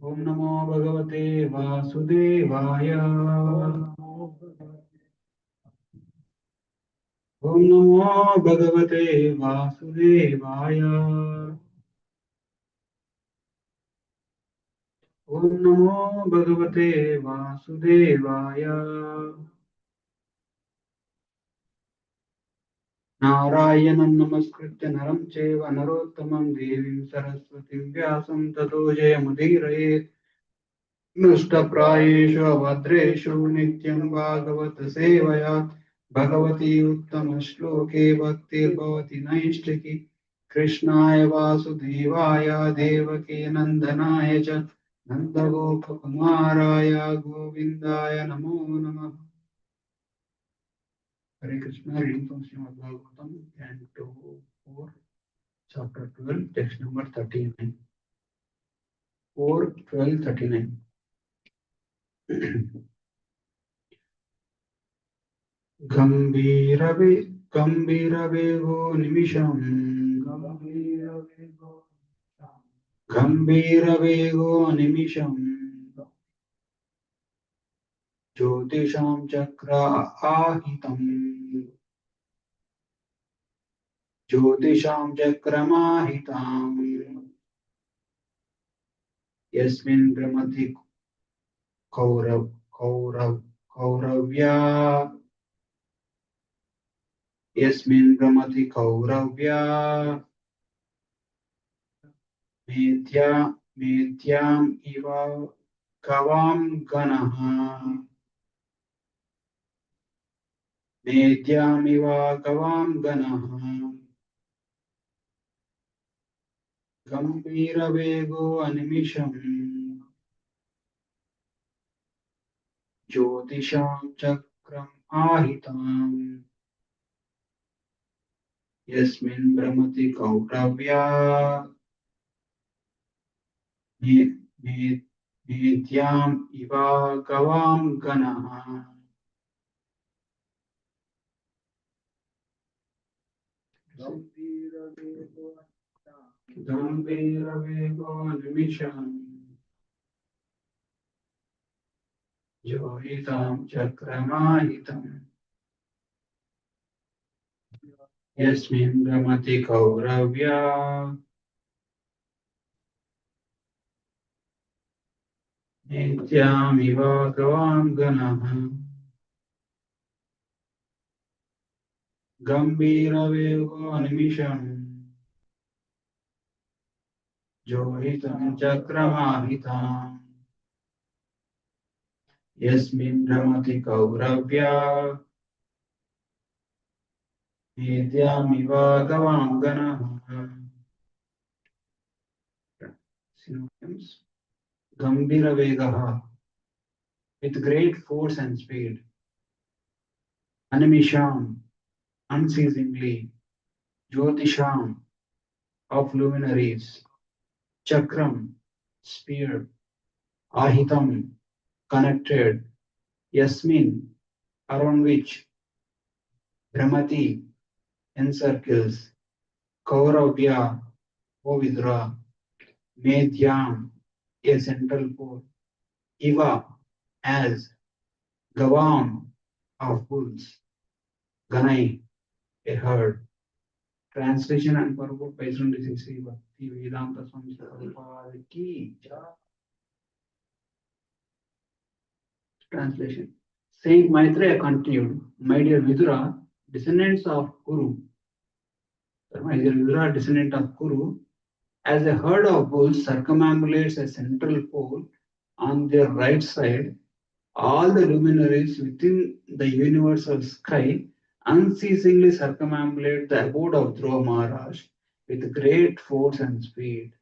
Om Namo Bhagavate Vasudevaya. Om Namo Bhagavate Vasudevaya. Om Namo Bhagavate Vasudevaya. Narayanam Namaskritya Naram Cheva Narottamam Devim Saraswatim Vyasam Tato Jayamudirayet Nushtaprayeshu Bhadreshu Nityam Bhagavat Sevaya Bhagavati Uttama Shloke Bhaktir Bhavati Naishtaki Krishnaya Vasudevaya Devaki Nandanaya Cha Nandagopakumaraya Govindaya Namo Namah. Hare Krishna, reading from Srimad Bhagavatam, Canto 4, Chapter 12, text number 39. 4, 12, 39. Gambhiravego nimisham. Gambhiravego nimisham. Jyotisham chakra ahitam. Jyotisham chakramahitam. Yasmin brahmati kauravya. Yasmin brahmati kauravya. Medyam iva kavam ganaha. Medyam iva kavam ganaha. Gambhiravego animisham. Jyotisham chakram ahitam. Yasmin brahmati kauravya. Medyam iva kavam ganaha. Gambhiravego nimisham. Johitam chakramahitam. Yasmin brahmati kauravya. Nityam iva kavam ganaha. Gambhiravego nimisham. Johitam chakramahitam. Yasmin brahmati kauravya. Nityam iva kavam ganaha. Synonyms. Gambhiravegaha, with great force and speed. Animisham, unceasingly. Jyotisham, of luminaries. Chakram, spear. Ahitam, connected. Yasmin, around which. Brahmati, encircles. Kauravya, O Vidura. Medyam, a central pole. Iva, as. Gavam, of bulls. Ganai, a herd. Translation and purport based on this is Bhakti Vedanta Swami Prabhupada ki jai. Translation. Saint Maitreya continued, my dear Vidura, descendants of Kuru, my dear Vidura, descendant of Kuru, as a herd of bulls circumambulates a central pole on their right side, all the luminaries within the universal sky unceasingly circumambulate the abode of Dhruva Maharaj with great force and speed.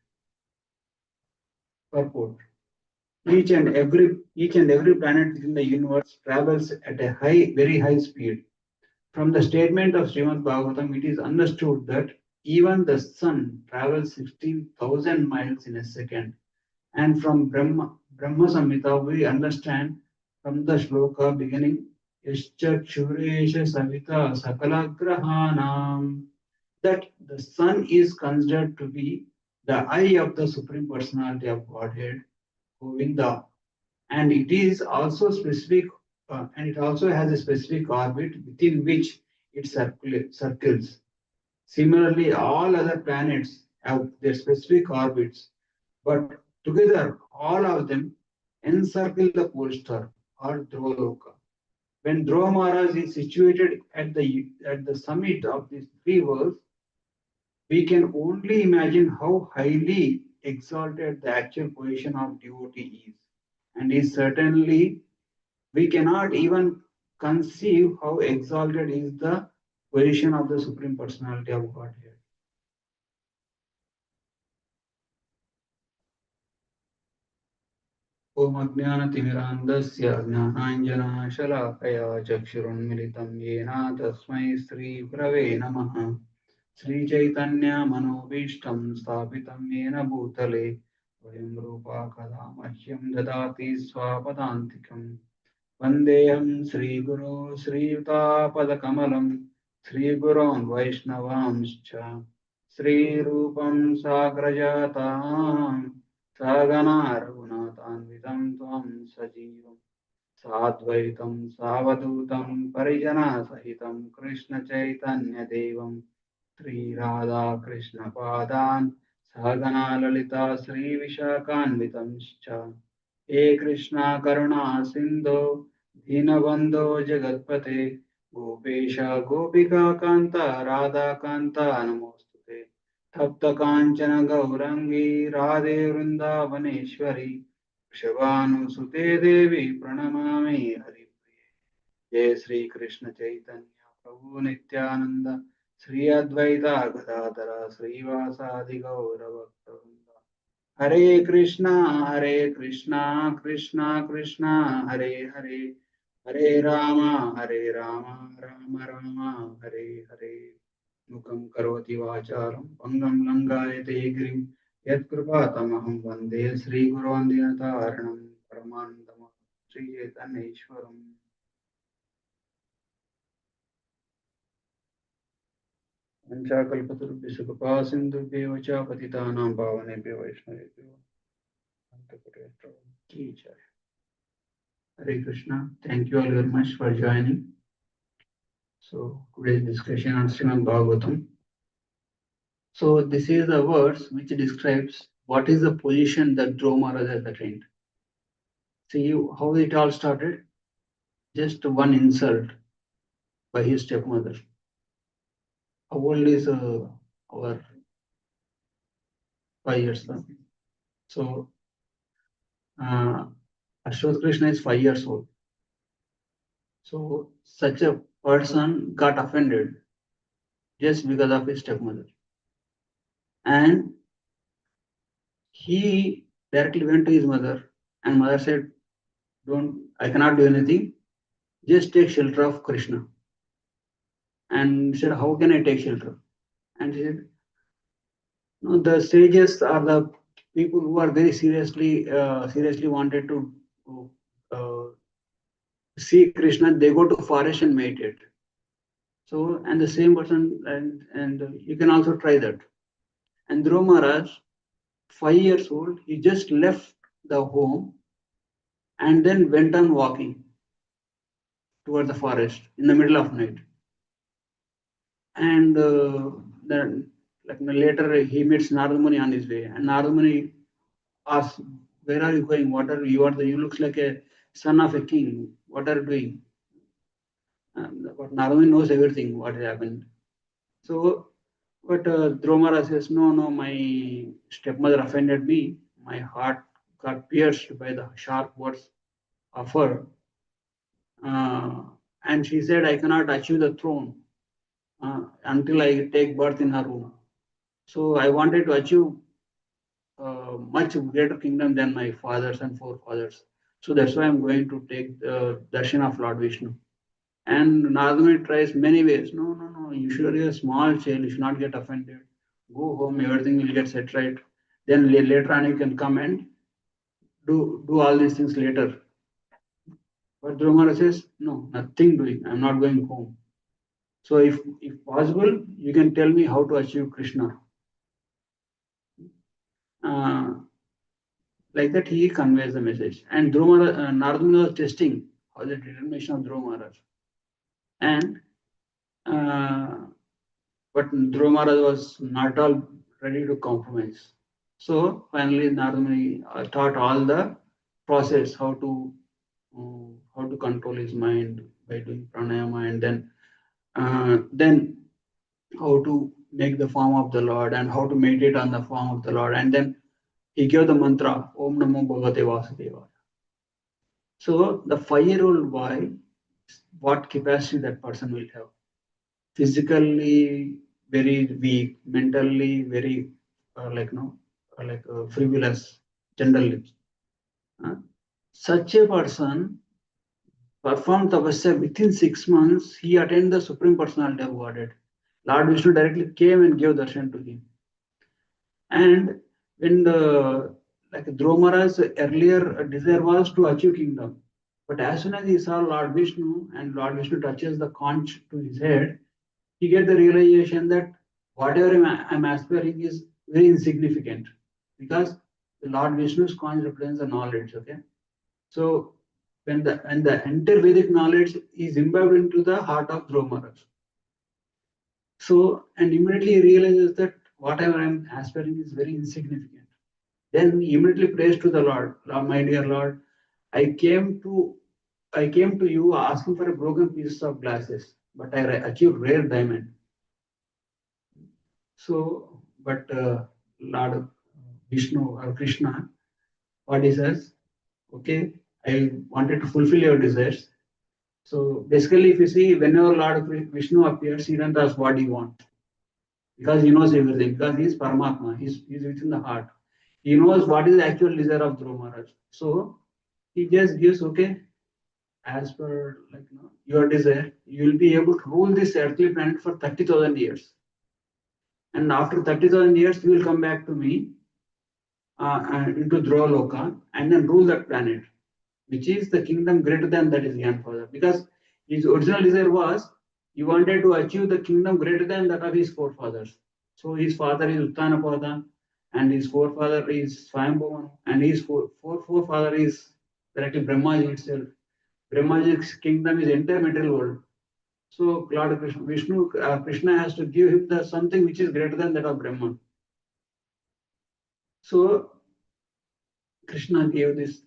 Purport. Each and every planet within the universe travels at a very high speed. From the statement of Srimad Bhagavatam, it is understood that even the sun travels 16,000 miles in a second. And from Brahma Samhita, we understand from the shloka beginning, Yascha Kshuresha Savita Sakalagrahanam, that the sun is considered to be the eye of the Supreme Personality of Godhead, Govinda, and it is also specific, and it also has a specific orbit within which it circles. Similarly, all other planets have their specific orbits, but together all of them encircle the pole star or Dhruvaloka. When Dhruva Maharaj is situated at the summit of these three worlds, we can only imagine how highly exalted the actual position of devotee is. And is certainly, we cannot even conceive how exalted is the position of the Supreme Personality of Godhead. ॐ अज्ञानतिमिरान्धस्य ज्ञानाञ्जनशलाकया चक्षुरुन्मिलितं येन तस्मै श्रीगुरवे नमः श्रीचैतन्यमनोभीष्टं स्थापितं येन भूतले वयं रूपा कदा मह्यं ददाति स्वापदान्तिकम् वन्देऽहं श्रीगुरो श्रीयुतापदकमलं श्रीगुरोन् वैष्णवांश्च श्रीरूपं साग्रजातां सहगना रघुनाथान्वितं त्वं सजीवं साद्वैतं सावधूतं परिजनसहितं कृष्णचैतन्यदेवं श्रीराधाकृष्णपादान् सहगना ललिता श्रीविशाखान्वितंश्च हे कृष्णा करुणा सिन्धो दीनबन्धो जगत्पते गोपेश गोपिका कान्त राधा कान्त नमोऽस्तुते तप्त काञ्चन गौरङ्गी राधे वृन्दावनेश्वरी वृषभानुसुते देवी प्रणमामि हरिप्रिये जय श्री कृष्ण चैतन्य प्रभु नित्यानंद श्री अद्वैता गदाधर श्रीवासादि गौरभक्तवृन्द हरे कृष्णा कृष्णा कृष्णा हरे हरे हरे राम राम राम हरे हरे मुखं करोति वाचालं भङ्गं लङ्घयते गिरिं यत्कृपातमहं वन्दे श्रीगुरोन् दीनतारिणं परमानन्दं श्रीचैतन्येश्वरम् वंशाकल्पतरुभ्यश्च कृपा सिन्धुभ्येव च पतितानां पावनेभ्यो वैष्णवेभ्यो की जय। Hare Krishna. Thank you all very much for joining. So today's discussion on Srimad Bhagavatam. So this is the verse which describes what is the position that Dhruva Maharaj has attained. See how it all started? Just one insult by his stepmother. How old is our 5 years? So Ashwat Krishna is 5 years old. So such a person got offended just because of his stepmother. And he directly went to his mother, and mother said, I cannot do anything, just take shelter of Krishna. And he said, how can I take shelter? And he said, no, the sages are the people who are very seriously wanted to see Krishna. They go to forest and meditate. So, and the same person, and you can also try that. And Dhruva Maharaj, 5 years old, he just left the home and then went on walking towards the forest in the middle of night. And then, like later, he meets Narada Muni on his way, and Narada Muni asks, "Where are you going? You looks like a son of a king. What are you doing?" But Narada Muni knows everything what has happened. So, but Dhruva Maharaj says, "No, my stepmother offended me. My heart got pierced by the sharp words of her, and she said I cannot achieve the throne until I take birth in her womb. So I wanted to achieve much greater kingdom than my fathers and forefathers. So that's why I'm going to take the darshan of Lord Vishnu." And Narada Muni tries many ways. No. You should be a small child. You should not get offended. Go home. Everything will get set right. Then later on you can come and do all these things later. But Dhruva Maharaj says, no, nothing doing. I'm not going home. So if possible, you can tell me how to achieve Krishna. Like that, he conveys the message. And Dhruva, Narada Muni was testing how the determination of Dhruva Maharaj. And but Dhruva Maharaj was not at all ready to compromise. So finally, Narada Muni taught all the process how to control his mind by doing pranayama, and then how to make the form of the Lord and how to meditate on the form of the Lord, and then he gave the mantra Om Namo Bhagavate Vasudevaya. So the 5-year-old boy, what capacity that person will have? Physically very weak, mentally very frivolous, generally. Such a person performed tapasya within 6 months. He attained the Supreme Personality of Godhead. Lord Vishnu directly came and gave darshan to him. And when the Dhruva Maharaj's earlier desire was to achieve kingdom, but as soon as he saw Lord Vishnu and Lord Vishnu touches the conch to his head, he get the realization that whatever I'm aspiring is very insignificant, because the Lord Vishnu's conch represents the knowledge. Okay, so when the entire Vedic knowledge is imbibed into the heart of Dhruva Maharaj, so and immediately he realizes that whatever I'm aspiring is very insignificant. Then he immediately prays to the Lord, my dear Lord, I came to you asking for a broken piece of glasses, but I achieved rare diamond. So, but Lord Vishnu or Krishna, what he says, okay, I wanted to fulfill your desires. So basically, if you see, whenever Lord Vishnu appears, he doesn't ask what he wants, because he knows everything, because he is Paramatma, he's within the heart. He knows what is the actual desire of Dhruva Maharaj. So he just gives, okay, as per your desire, you will be able to rule this earthly planet for 30,000 years. And after 30,000 years, you will come back to me into Dhruva Loka and then rule that planet, which is the kingdom greater than that is grandfather. Because his original desire was he wanted to achieve the kingdom greater than that of his forefathers. So his father is Uttanapada, and his forefather is Swayambhuvan, and his forefather is directly Brahmaji itself. Brahmaji's kingdom is entire material world. So Lord Krishna has to give him the something which is greater than that of Brahman. So Krishna gave this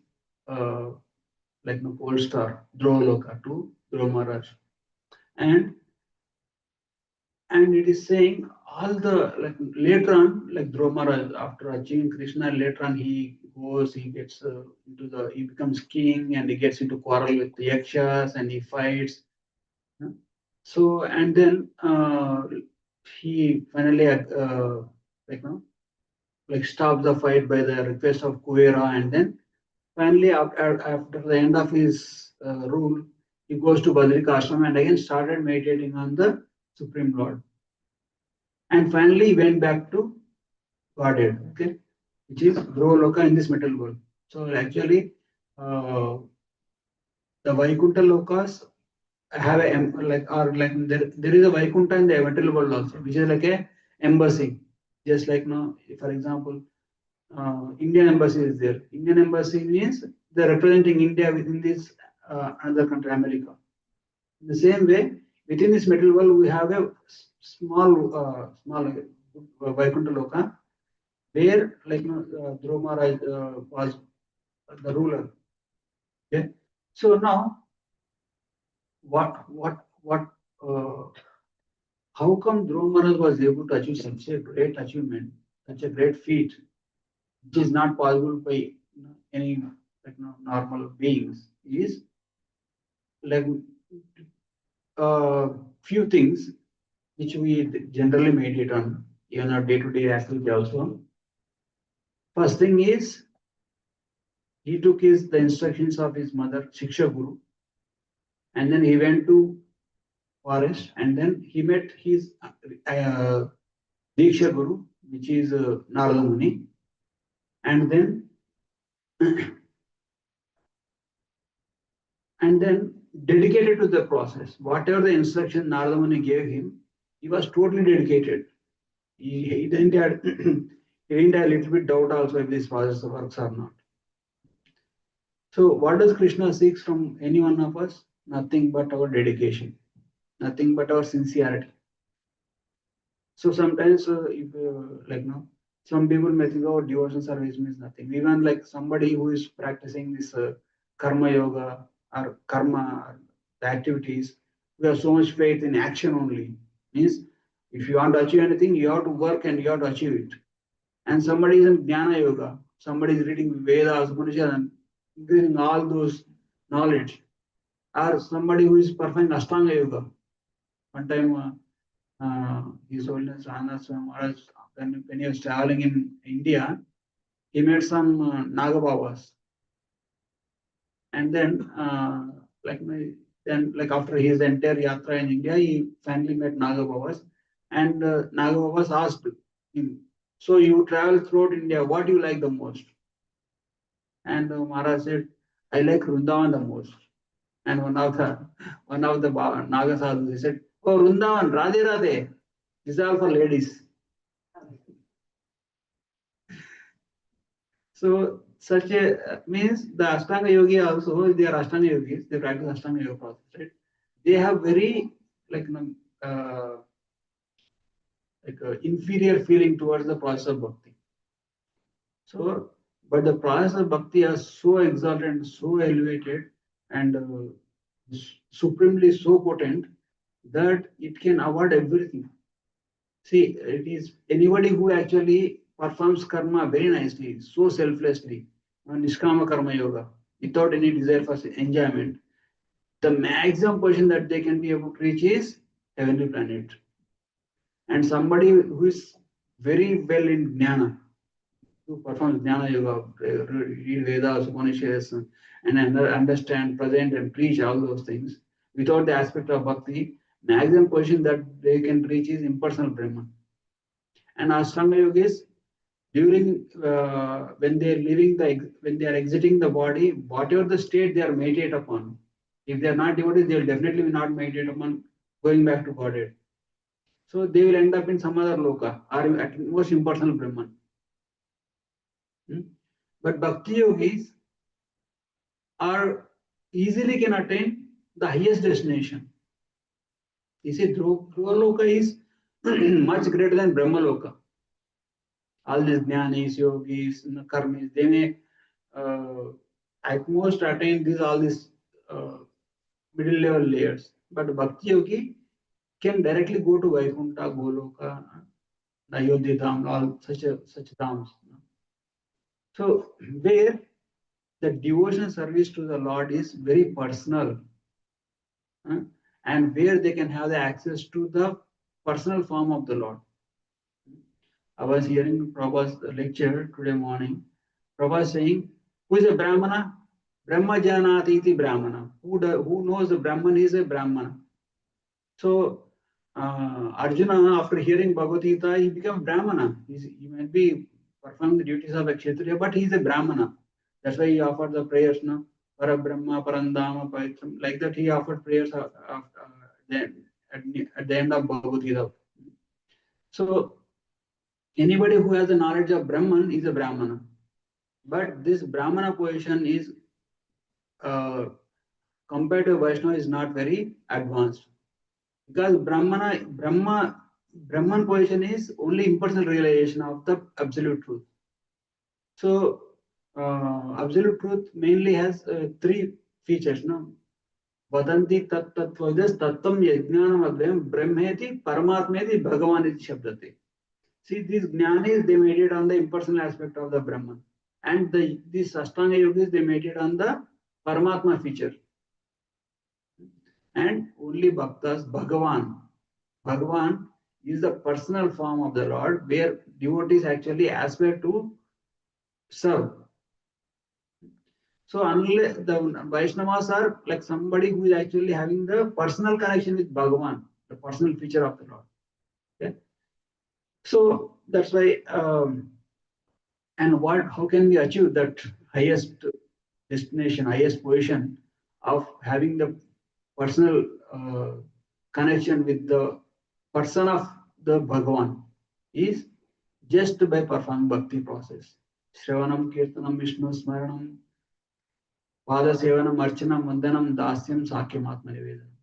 pole star Dhruva Loka to Dhruva Maharaj, and it is saying all the later on, like Dhruva Maharaj, after achieving Krishna, later on he gets he becomes king, and he gets into quarrel with the yakshas and he fights. So and then he finally stops the fight by the request of Kuvera, and then finally after the end of his rule, he goes to Badrika Ashram and again started meditating on the Supreme Lord. And finally, he went back to Godhead, okay, which is Dhruva Loka in this material world. So actually, the Vaikuntha Lokas have there is a Vaikuntha in the material world also, which is like a embassy. Just like now, for example, Indian embassy is there. Indian embassy means they're representing India within this another country, America. In the same way, within this material world, we have a small Vaikuntha Loka, where Dhruva Maharaj was the ruler. Okay, so now how come Dhruva Maharaj was able to achieve such a great achievement, such a great feat, which is not possible by any normal beings? Is few things which we generally meditate on, even our day-to-day activity also. First thing is, he took the instructions of his mother, Shiksha Guru, and then he went to forest, and then he met his Diksha Guru, which is Narada Muni, and then dedicated to the process. Whatever the instruction Narada Muni gave him, he was totally dedicated. He didn't have he didn't have a little bit doubt also if this process works or not. So what does Krishna seek from any one of us? Nothing but our dedication, nothing but our sincerity. So sometimes, if like no, some people may think, oh, devotion service means nothing. Even like somebody who is practicing this karma yoga or karma, the activities, we have so much faith in action only. Means if you want to achieve anything, you have to work and you have to achieve it. And somebody is in jnana yoga, somebody is reading Vedas, Upanishads, and increasing all those knowledge. Or somebody who is performing Ashtanga yoga. One time. His Holiness Rana Swami Maharaj, when he was traveling in India, he met some Nagababas. And then, then like after his entire yatra in India, he finally met Nagababas. And Nagababas asked him, so you travel throughout India, what do you like the most? And Maharaj said, I like Vrindavan the most. And one of the Naga sadhus, he said, oh, Vrindavan, Radhe Radhe. These are for ladies. So such a means the Ashtanga yogi also, they are Ashtanga yogis, they practice Ashtanga yoga process, right? They have very like uh, inferior feeling towards the process of bhakti. So, but the process of bhakti is so exalted, so elevated, and supremely so potent that it can avoid everything. See, it is anybody who actually performs karma very nicely, so selflessly, Nishkama Karma Yoga, without any desire for enjoyment, the maximum position that they can be able to reach is heavenly planet. And somebody who is very well in jnana, who performs jnana yoga, read Vedas, Upanishads, and understand, present, and preach all those things, without the aspect of bhakti, maximum position that they can reach is impersonal Brahman. And Ashtanga yogis, during when they are leaving when they are exiting the body, whatever the state they are meditate upon, if they are not devotees, they will definitely not meditate upon going back to Godhead. So they will end up in some other loka or at most impersonal Brahman. But bhakti yogis are easily can attain the highest destination. You see, Dhruva loka is much greater than Brahma loka. All these jnanis, yogis, karmis, they may at most attain all these uh, middle level layers. But Bhakti Yogi can directly go to Vaikuntha, Goloka, Ayodhya Dham, all such dhams. So where the devotion service to the Lord is very personal, and where they can have the access to the personal form of the Lord. I was hearing Prabhupada's lecture today morning. Prabhupada saying, who is a Brahmana? Brahma Janati iti Brahmana. Who knows the Brahman is a Brahmana. So Arjuna, after hearing Bhagavad Gita, he became Brahmana. He might be performing the duties of a Kshatriya, but he is a Brahmana. That's why he offered the prayers, no? Para Brahma, Parandama, Paitram. Like that, he offered prayers at the end of Bhagavad Gita. So anybody who has the knowledge of Brahman is a Brahmana. But this Brahmana position is compared to Vaishnava is not very advanced, because Brahman position is only impersonal realization of the absolute truth. So absolute truth mainly has three features. No, vadanti tat tattvajas tattam yajnanam advayam brahmeti paramatmeti bhagavaniti shabdate. See, these jnanis, they meditate on the impersonal aspect of the Brahman, and these Ashtanga yogis, they meditate on the Paramatma feature. And only bhaktas, Bhagavan is the personal form of the Lord, where devotees actually aspire to serve. So unless the Vaishnavas are like somebody who is actually having the personal connection with Bhagavan, the personal feature of the Lord. Okay? So that's why, and how can we achieve that highest destination, highest position of having the personal connection with the person of the Bhagavan is just by performing bhakti process. Shravanam, Kirtanam, Vishnu Smaranam, Pada Sevanam, Archanam, Vandanam, Dasyam, Sakyam, Atma Nivedanam.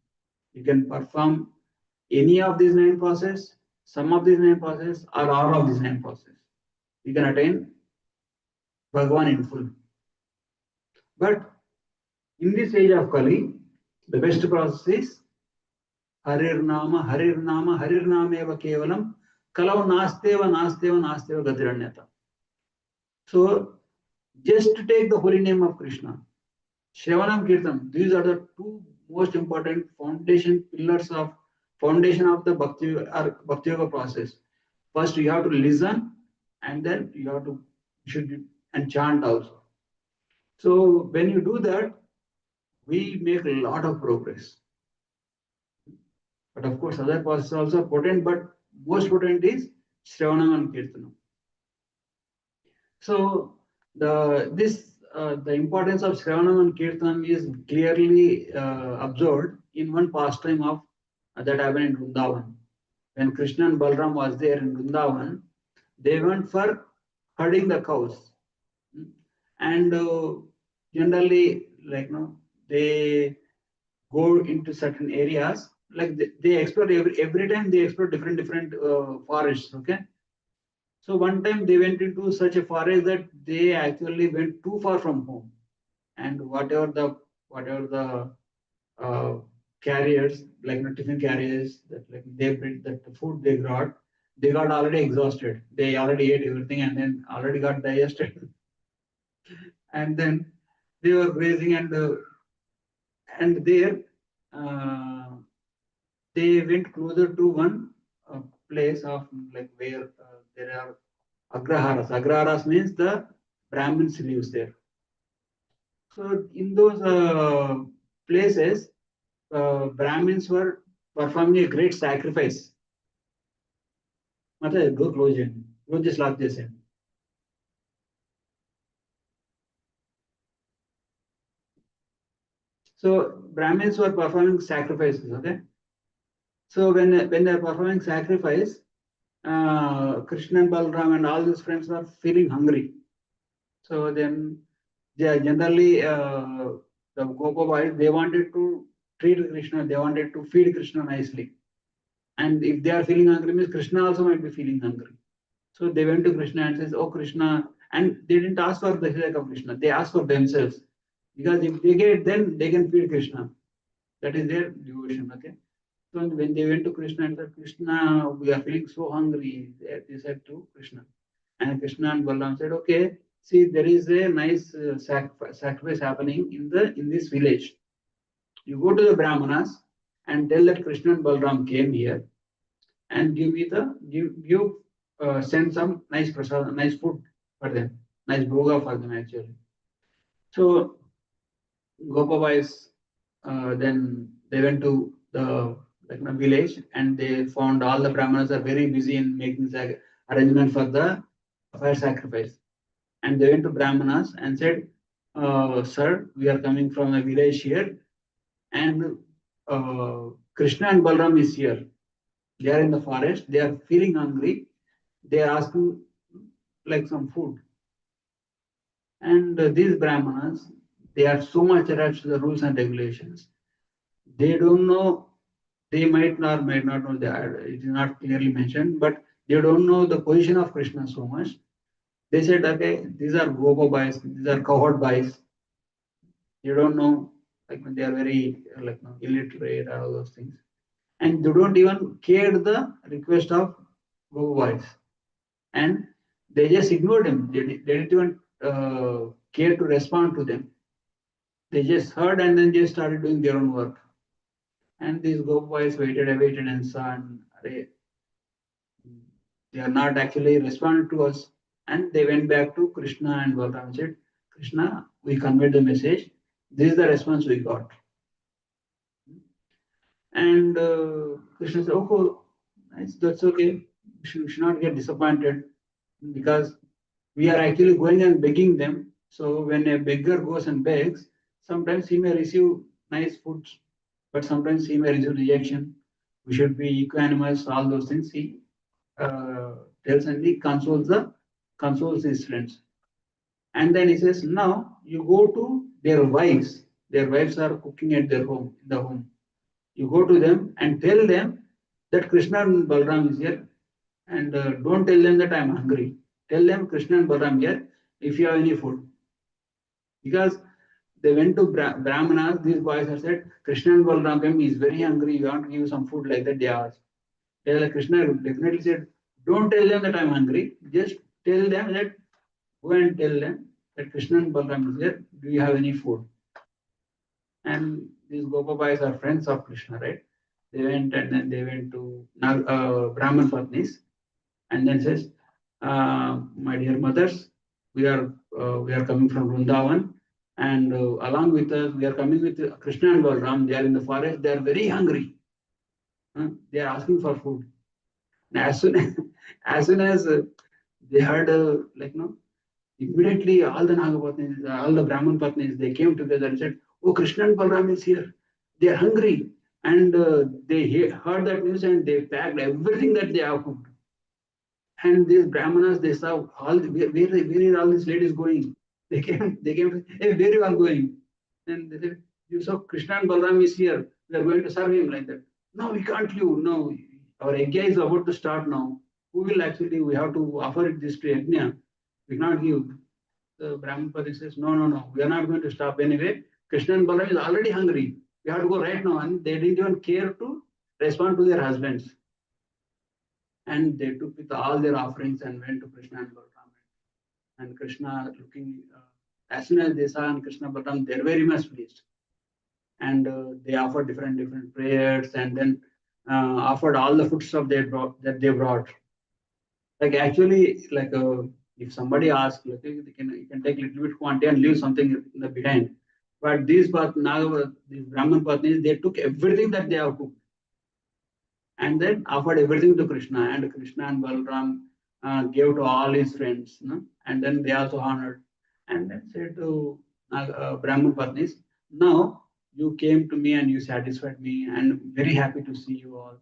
You can perform any of these 9 processes, some of these 9 processes, or all of these 9 processes. You can attain Bhagavan in full. But in this age of Kali, the best process is Harir Nama, Harir Nama, Harir Nama Eva Kevalam, Kalau Nasteva, Nasteva, Nasteva Gatiranyata. So just to take the holy name of Krishna, Shravanam Kirtan, these are the 2 most important foundation of the Bhakti Yoga process. First, you have to listen, and then you have to and chant also. So when you do that, we make a lot of progress. But of course, other processes are also potent, but most potent is Shravanam and Kirtanam. So the importance of Shravanam and Kirtanam is clearly observed in one pastime of that happened in Vrindavan. When Krishna and Balram was there in Vrindavan, they went for herding the cows, and generally, they go into certain areas. Like they explore every time they explore different forests. Okay, so one time they went into such a forest that they actually went too far from home, and whatever the carriers, tiffin carriers that they bring, that the food they got already exhausted. They already ate everything and then already got digested, and then they were grazing, and there uh, they went closer to one place of where there are agraharas. Agraharas means the Brahmins lives there. So in those places, Brahmins were performing a great sacrifice. मतलब go close it. Go just like this. So Brahmins were performing sacrifices. Okay. So when they are performing sacrifice, Krishna and Balram and all these friends were feeling hungry. So then they generally the Gopavais, they wanted to treat Krishna, they wanted to feed Krishna nicely. And if they are feeling hungry, means Krishna also might be feeling hungry. So they went to Krishna and says, "Oh Krishna," and they didn't ask for the help of Krishna, they asked for themselves. Because if they get, then they can feed Krishna. That is their devotion. Okay. So when they went to Krishna and said, "Krishna, we are feeling so hungry," they said to Krishna. And Krishna and Balaram said, "Okay, see, there is a nice sacrifice happening in this village. You go to the Brahmanas and tell that Krishna and Balaram came here, and send some nice prasad, nice food for them, nice bhoga for them actually." So Gopavais, then they went to the village, and they found all the Brahmanas are very busy in making arrangement for the fire sacrifice. And they went to Brahmanas and said, "Sir, we are coming from a village here, and Krishna and Balram is here. They are in the forest. They are feeling hungry. They are asking some food." And these Brahmanas, they are so much attached to the rules and regulations. They don't know. They might not know that it is not clearly mentioned, but they don't know the position of Krishna so much. They said, "Okay, these are Gopa boys, these are cohort boys. You don't know, when they are very illiterate, all those things, and they don't even care the request of Gopa boys, and they just ignored him. They didn't even care to respond to them. They just heard and then just started doing their own work. And these Gopa boys waited and saw, and they are not actually responding to us. And they went back to Krishna and Balaram and said, "Krishna, we conveyed the message. This is the response we got." And Krishna said, "Oh, nice, that's okay. You should not get disappointed, because we are actually going and begging them. So when a beggar goes and begs, sometimes he may receive nice food, but sometimes he may receive rejection. We should be equanimous, all those things." He tells, and he consoles his friends. And then he says, now you go to their wives. Their wives are cooking at their home, in the home. You go to them and tell them that Krishna and Balram is here. And don't tell them that I'm hungry. Tell them Krishna and Balram here if you have any food. Because they went to Brahmanas, these boys have said, Krishna and Balram is very hungry, you want to give some food like that, they asked. Krishna definitely said, don't tell them that I'm hungry, just tell them that, go and tell them that Krishna and Balram is here, do you have any food? And these Gopabhais are friends of Krishna, right? They went and then they went to Brahman Patnis and then says, my dear mothers, we are coming from Vrindavan, and along with us, we are coming with Krishna and Balram. They are in the forest. They are very hungry. They are asking for food. And as soon as they heard, immediately all the Nagapatnis, all the Brahman Patnis, they came together and said, "Oh, Krishna and Balram is here. They are hungry." And they heard that news and they packed everything that they have cooked. And these Brahmanas, they saw all where are all these ladies going? They came, hey, where you are going? And they said, you saw Krishna and Balram is here. We are going to serve him like that. No, we can't leave. No, our yajna is about to start now. Who will actually, we have to offer it this to yajna. We cannot give. The Brahman Padi says, no, no, no, we are not going to stop anyway. Krishna and Balram is already hungry. We have to go right now. And they didn't even care to respond to their husbands. And they took with all their offerings and went to Krishna and Balram. And Krishna looking, as soon as they saw and Krishna Balram, they're very much pleased. And they offered different prayers and then offered all the foodstuff that they brought. Like actually, like if somebody asks, like, you can take a little bit quantity and leave something in the behind. But these Brahman Patnis, they took everything that they have cooked and then offered everything to Krishna. And Krishna and Balram gave to all his friends. And then they also honored. And then said to Brahman Patnis, now you came to me and you satisfied me, and very happy to see you all.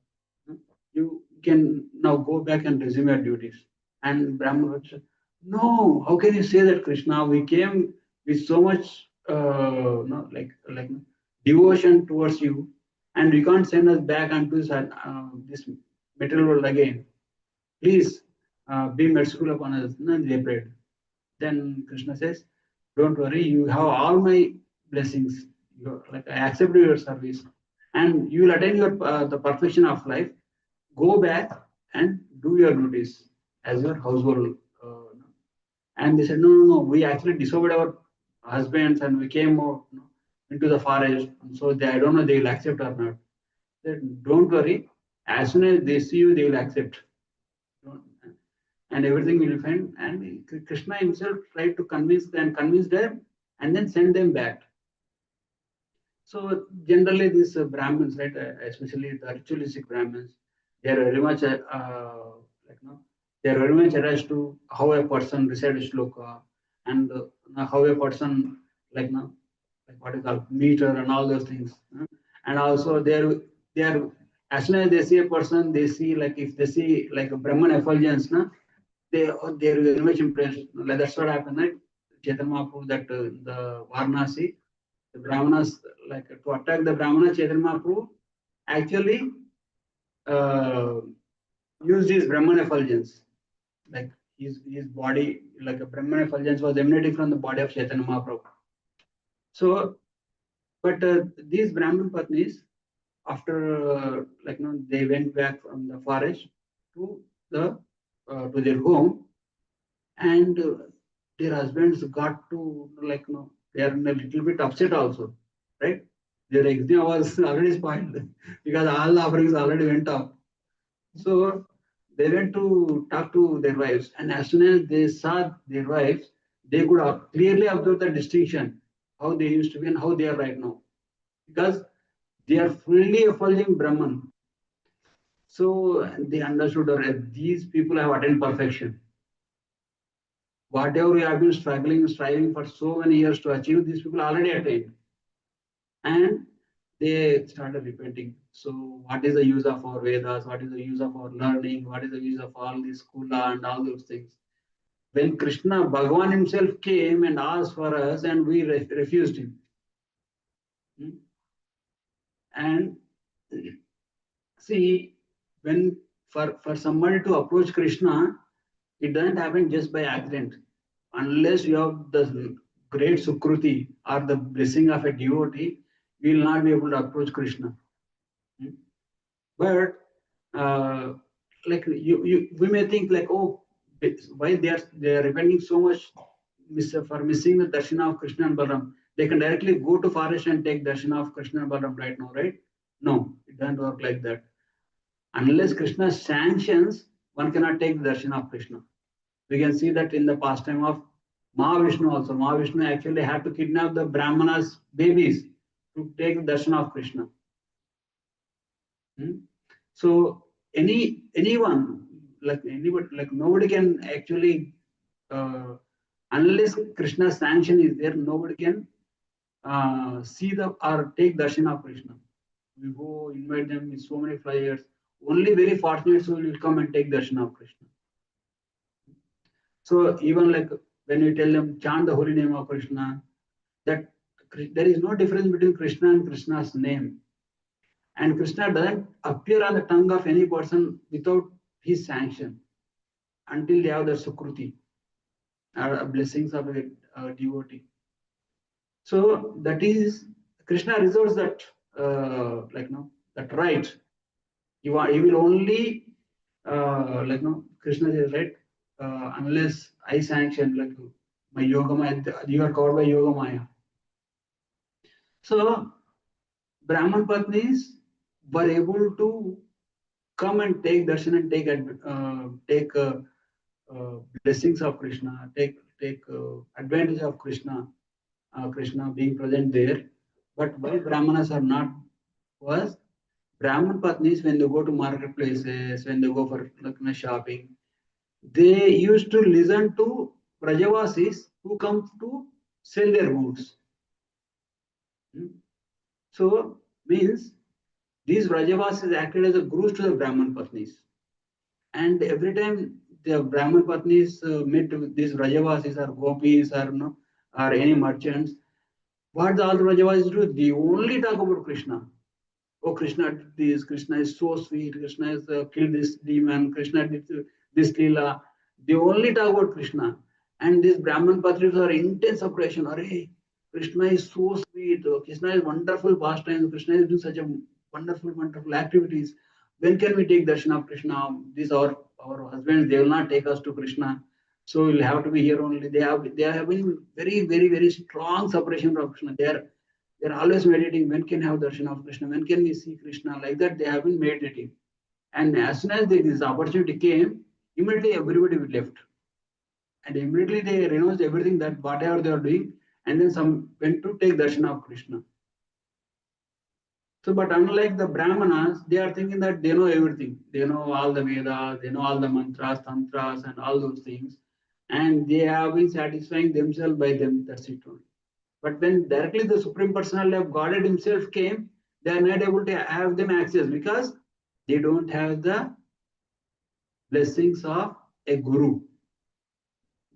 You can now go back and resume your duties. And Brahman said, no, how can you say that, Krishna? We came with so much no, like devotion towards you, and we can't send us back onto this material world again. Please be merciful upon us. And they prayed. Then Krishna says, don't worry, you have all my blessings. Like I accept your service, and you will attain the perfection of life. Go back and do your duties as your household. And they said, no, no, no, we actually disobeyed our husbands and we came out, into the forest. So I don't know they will accept or not. Said, don't worry, as soon as they see you, they will accept. And everything will be fine. And Krishna himself tried to convince them and then send them back. So generally these Brahmins, right, especially the ritualistic Brahmins, they are very much they are very much attached to how a person recites shloka and how a person like what is called meter and all those things. And also they are as soon as they see a person, they see like if they see like a Brahman effulgence, they are very much impressed. Like that's what happened, right? Chaitanya Mahaprabhu that the Varanasi, the Brahmanas, like to attack the Brahmana, Chaitanya Mahaprabhu actually uh, used his Brahman effulgence. Like his body, like a Brahman effulgence was emanating from the body of Chaitanya Mahaprabhu. So, but these Brahman Patnis, after they went back from the forest to to their home, and their husbands got to they are a little bit upset also, right? Their exam was already spoiled because all the offerings already went up. So they went to talk to their wives, and as soon as they saw their wives, they could clearly observe the distinction how they used to be and how they are right now, because they are fully effulging Brahman. So they understood that these people have attained perfection. Whatever we have been striving for so many years to achieve, these people already attained. And they started repenting. So, what is the use of our Vedas? What is the use of our learning? What is the use of all this Kula and all those things? when Krishna, Bhagavan himself came and asked for us and we refused him. And see, when for somebody to approach Krishna, it doesn't happen just by accident. Unless you have the great Sukruti or the blessing of a devotee, you will not be able to approach Krishna. But like we may think like, oh, why they are repenting so much for missing the darshan of Krishna and Balaram. They can directly go to forest and take darshan of Krishna and Balaram right now, right? No, it doesn't work like that. Unless Krishna sanctions, one cannot take the darshan of Krishna. We can see that in the pastime of Mahavishnu also. Mahavishnu actually had to kidnap the Brahmanas' babies to take the darshan of Krishna. So anyone, like anybody, like nobody can actually, unless Krishna's sanction is there, nobody can see the or take darshan of Krishna. We go invite them with so many flyers. Only very fortunate souls will come and take darshan of Krishna. So even like when we tell them chant the holy name of Krishna, that there is no difference between Krishna and Krishna's name. And Krishna doesn't appear on the tongue of any person without his sanction until they have the Sukruti or blessings of a devotee. So that is Krishna reserves that that right. He will only Krishna is right unless I sanction like my yoga maya. You are covered by yoga maya. So Brahman Patnis were able to come and take darshan and take blessings of Krishna, take advantage of Krishna being present there. But why Brahmanas are not was Brahman Patnis when they go to marketplaces, when they go for shopping, they used to listen to Brajavasis who come to sell their goods. So means these Brajavasis acted as a gurus to the Brahman Patnis. And every time the Brahman Patnis met with these Brajavasis or gopis or any merchants, what all the Brajavasis do? They only talk about Krishna. Oh, Krishna did this, Krishna is so sweet, Krishna has killed this demon, Krishna did this lila. They only talk about Krishna. And these Brahman Patris are intense oppression. Arey, Krishna is so sweet, Krishna is wonderful pastimes, Krishna is doing such a wonderful activities. When can we take darshan of Krishna? These our husbands, they will not take us to Krishna. So we'll have to be here only. They are having very strong separation from Krishna. They're always meditating. When can I have darshan of Krishna? When can we see Krishna? Like that, they have been meditating. And as soon as this opportunity came, immediately everybody left. And immediately they renounced everything that whatever they are doing, and then some went to take darshan of Krishna. So, but unlike the Brahmanas, they are thinking that they know everything. They know all the Vedas, they know all the mantras, tantras, and all those things. And they have been satisfying themselves by them. That's it only. But when directly the Supreme Personality of Godhead himself came, they are not able to have them access because they don't have the blessings of a guru.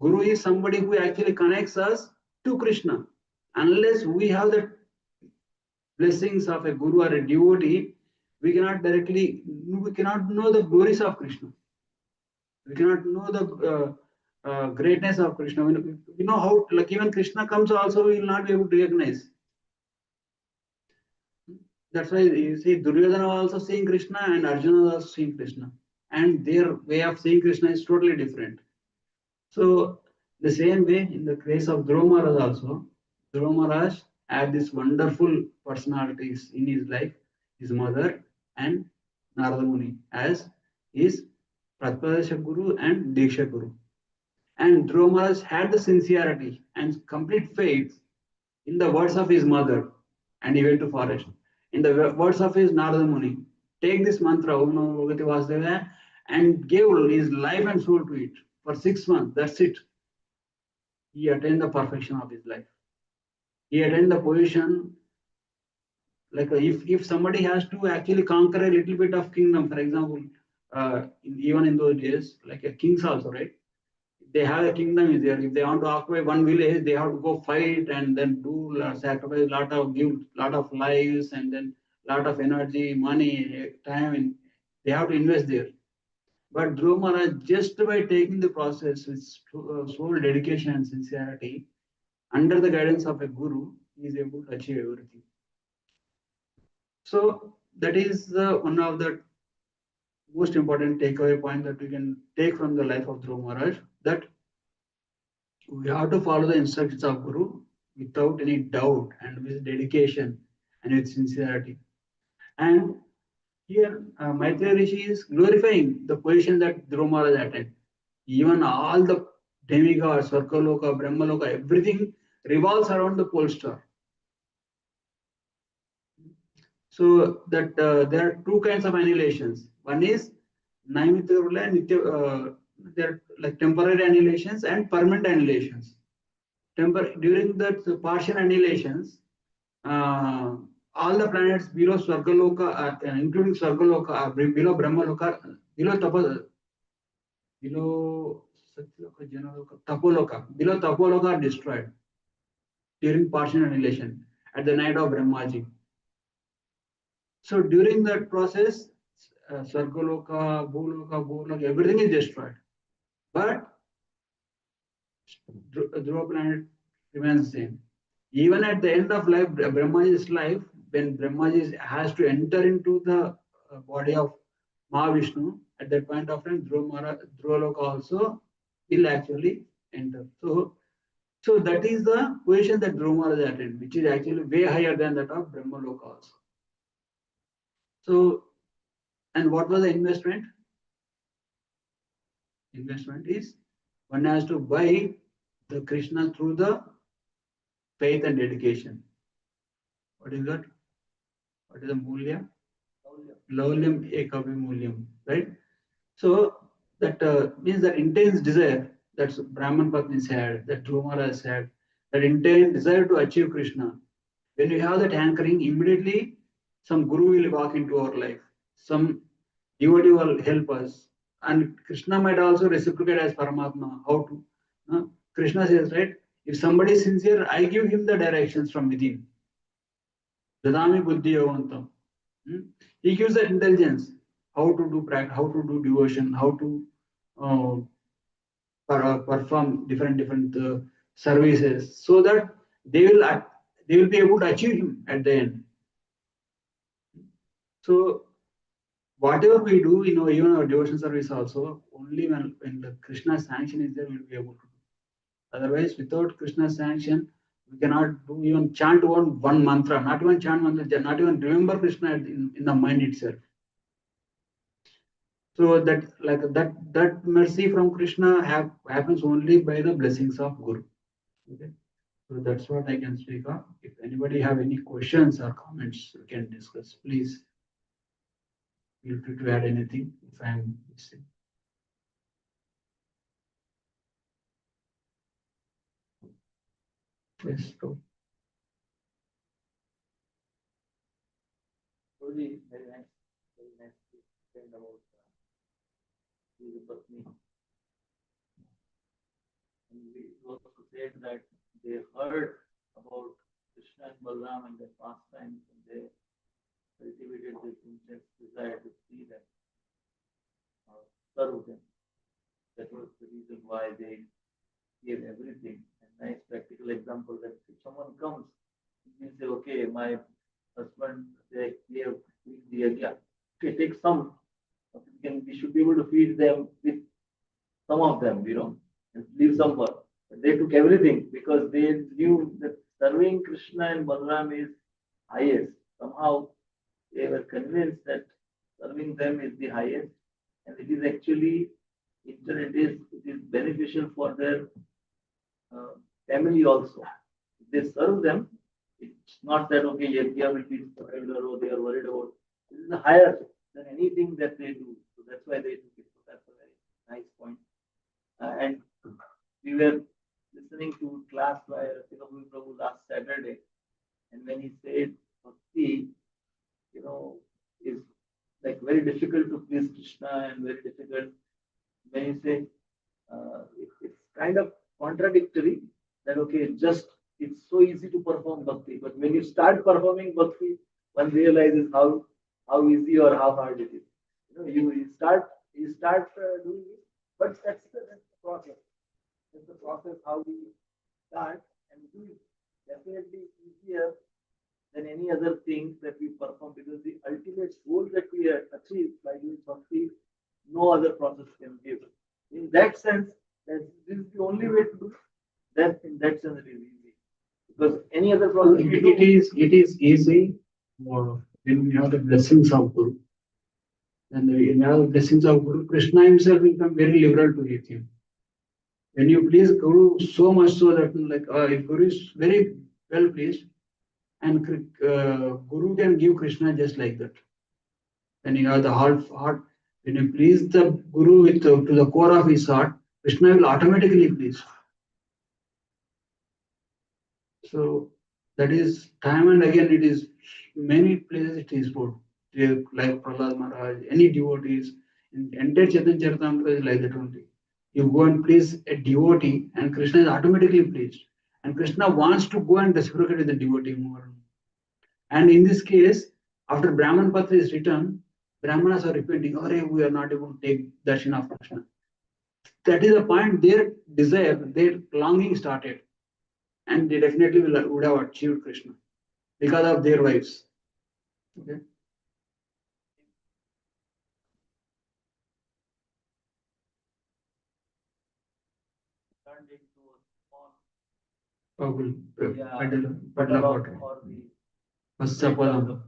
Guru is somebody who actually connects us to Krishna. Unless we have the blessings of a guru or a devotee, we cannot know the glories of Krishna. We cannot know the greatness of Krishna. We know how, like even Krishna comes also, we will not be able to recognize. That's why you see Duryodhana also seeing Krishna and Arjuna also seeing Krishna. And their way of seeing Krishna is totally different. So the same way in the case of Dhruva Maharaj also, Dhruva Maharaj had these wonderful personalities in his life, his mother and Narada Muni as his Pratpadesha Guru and Diksha Guru. And Dhruva Maharaj had the sincerity and complete faith in the words of his mother, and he went to forest. In the words of his Narada Muni, take this mantra, Om Namo Bhagavate Vasudevaya, and gave his life and soul to it for 6 months. That's it. He attained the perfection of his life. He attained the position like if somebody has to actually conquer a little bit of kingdom, for example, even in those days, like a kings also, right? they have a kingdom is there. If they want to occupy one village, they have to go fight and then do sacrifice give lot of lives and then lot of energy, money, time, and they have to invest there. But Dhruva Maharaj, just by taking the process with sole dedication and sincerity, under the guidance of a guru, he is able to achieve everything. So that is one of the most important takeaway point that we can take from the life of Dhruva Maharaj, that we have to follow the instructions of Guru without any doubt and with dedication and with sincerity. And here, Maitreya Rishi is glorifying the position that Dhruva Maharaj attained. Even all the demigods, Svargaloka, Brahmaloka, everything revolves around the pole star. So that there are two kinds of annihilations. One is Naimitya and Nitya, they're like temporary annihilations and permanent annihilations. During the partial annihilations, all the planets below Svargaloka, including Svargaloka, below Brahmaloka, below Satyaloka, Janaloka, Tapoloka, below Tapoloka are destroyed during partial annihilation at the night of Brahmaji. So during that process, Svargaloka, Bhuloka, everything is destroyed. But Dhruva planet remains the same. Even at the end of life, Brahmaji's life, when Brahmaji has to enter into the body of Mahavishnu, at that point of time, Dhruva Loka also will actually enter. So that is the position that Dhruva Maharaj attained, which is actually way higher than that of Brahma Loka also. So, and what was the investment? Investment is one has to buy the Krishna through the faith and dedication. What is that? What is the mulya? Laulyam ekavi mulyam, right? So that means that intense desire that Brahman Patnis had, that Dhruva Maharaj had, that intense desire to achieve Krishna. When we have that hankering, immediately some guru will walk into our life, some devotee will help us, and Krishna might also reciprocate as Paramatma. How to? Krishna says, right? If somebody is sincere, I give him the directions from within. Dadami buddhi yogantam. He gives that intelligence, how to do practice, how to do devotion, how to perform different services, so that they will be able to achieve him at the end. So whatever we do, even our devotion service also, only when the Krishna sanction is there, we will be able to do. Otherwise, without Krishna's sanction, we cannot do even chant one mantra, not even chant mantra, not even remember Krishna in the mind itself. So that mercy from Krishna happens only by the blessings of Guru. Okay, so that's what I can speak of. If anybody have any questions or comments, we can discuss. Please feel free to add anything if I am missing. Yes, go. Very nice to explain about Patni. And we also said that they heard about Krishna and Balaram and their pastimes, and they cultivated this intense desire to see them, serve them. That was the reason why they gave everything. A nice practical example that if someone comes, you say, okay, my husband, they have the yajna. Okay, take some. We should be able to feed them with some of them, and leave some for. But they took everything because they knew that serving Krishna and Balaram is highest. Somehow they were convinced that serving them is the highest, and it is actually it is beneficial for their family also. If they serve them, it's not that okay, yajna will be spoiled or they are worried about. This is higher than anything that they do. So that's why they took it. So that's a very nice point. And we were listening to class by Singapore Prabhu last Saturday, and when he said bhakti, is like very difficult to please Krishna and very difficult when you say contradictory that okay, just it's so easy to perform bhakti, but when you start performing bhakti, one realizes how easy or how hard it is. You start doing it, but that's the process. That's the process how we start and do it. Definitely easier than any other things that we perform because the ultimate goal that we achieve by doing bhakti, no other process can give. In that sense, that this is the only way to do it. That in that sense it is easy because any other process we do. It is easy when we have the blessings of Guru. And when you have the blessings of Guru, Krishna himself will become very liberal to you. When you please Guru so much so that if Guru is very well pleased, and Guru can give Krishna just like that. When you have the heart, when you please the Guru with to the core of his heart, Krishna will automatically please. So that is time and again it is many places it is put. Like Prahlad Maharaj, any devotees, in entire Chaitanya Charitamrita is like that only. You go and please a devotee and Krishna is automatically pleased. And Krishna wants to go and reciprocate with the devotee more. And in this case, after Brahman Patra is written, Brahmanas are repenting, oh, we are not able to take darshan of Krishna. That is the point, their desire, their longing started. And they definitely would have achieved Krishna because of their wives. Okay. Turned into a small Padla or water. the Vasapadam.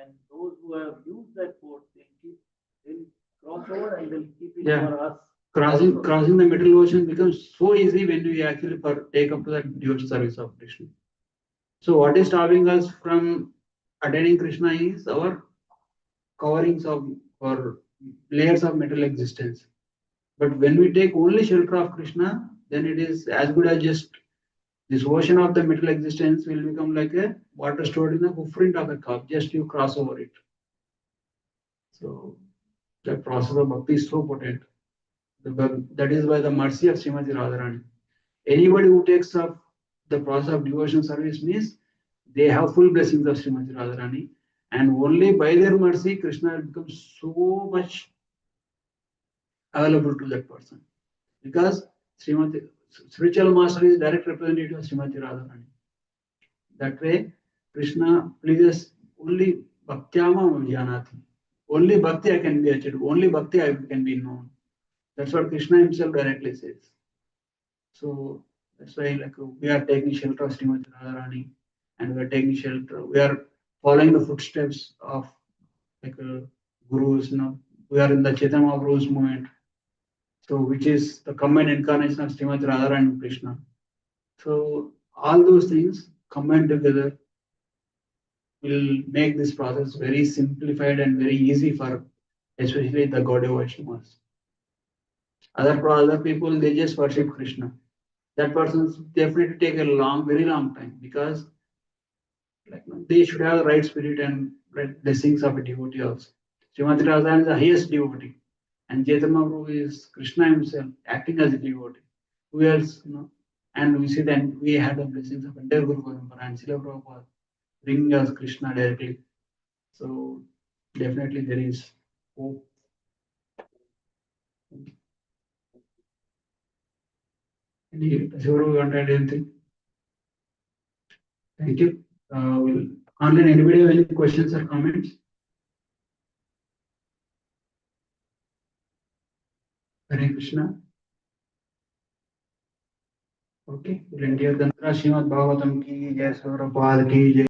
and those who have used that boat, they'll cross over and they'll keep it Yeah. for us. Crossing the middle ocean becomes so easy when we actually take up to that devotional service of Krishna. So what is stopping us from attaining Krishna is our coverings of or layers of material existence. But when we take only shelter of Krishna, then it is as good as just this ocean of the material existence will become like a water stored in the footprint of a cup. Just you cross over it. So the process of bhakti is so potent. That is by the mercy of Srimati Radharani. Anybody who takes up the process of devotion service means they have full blessings of Srimati Radharani, and only by their mercy Krishna becomes so much available to that person. Because Srimati, spiritual master is direct representative of Srimati Radharani. That way, Krishna pleases only Bhaktyama Vijnanati. Only Bhakti I can be achieved. Only Bhakti I can be known. That's what Krishna himself directly says. So that's why we are taking shelter of Srimati Radharani, and we are taking shelter. We are following the footsteps of gurus. We are in the Chaitanya Mahaprabhu's movement. So which is the combined incarnation of Srimati Radharani and Krishna. So all those things combined together will make this process very simplified and very easy for especially the Gaudiya Vaishnavas. Other people they just worship Krishna. That person's definitely take a very long time because they should have the right spirit and right blessings of a devotee also. Srimati Radharani is the highest devotee, and Chaitanya Mahaprabhu is Krishna himself acting as a devotee. Who else, And we see that we had the blessings of entire Guru Parampara and Srila Prabhupada bringing us Krishna directly. So definitely there is hope. Shivaru, you want to add anything? Thank you. Will online anybody have any questions or comments? Hare Krishna. Okay. We'll end here. Tantra Srimad Bhagavatam ki jai, Prabhupada ki jai.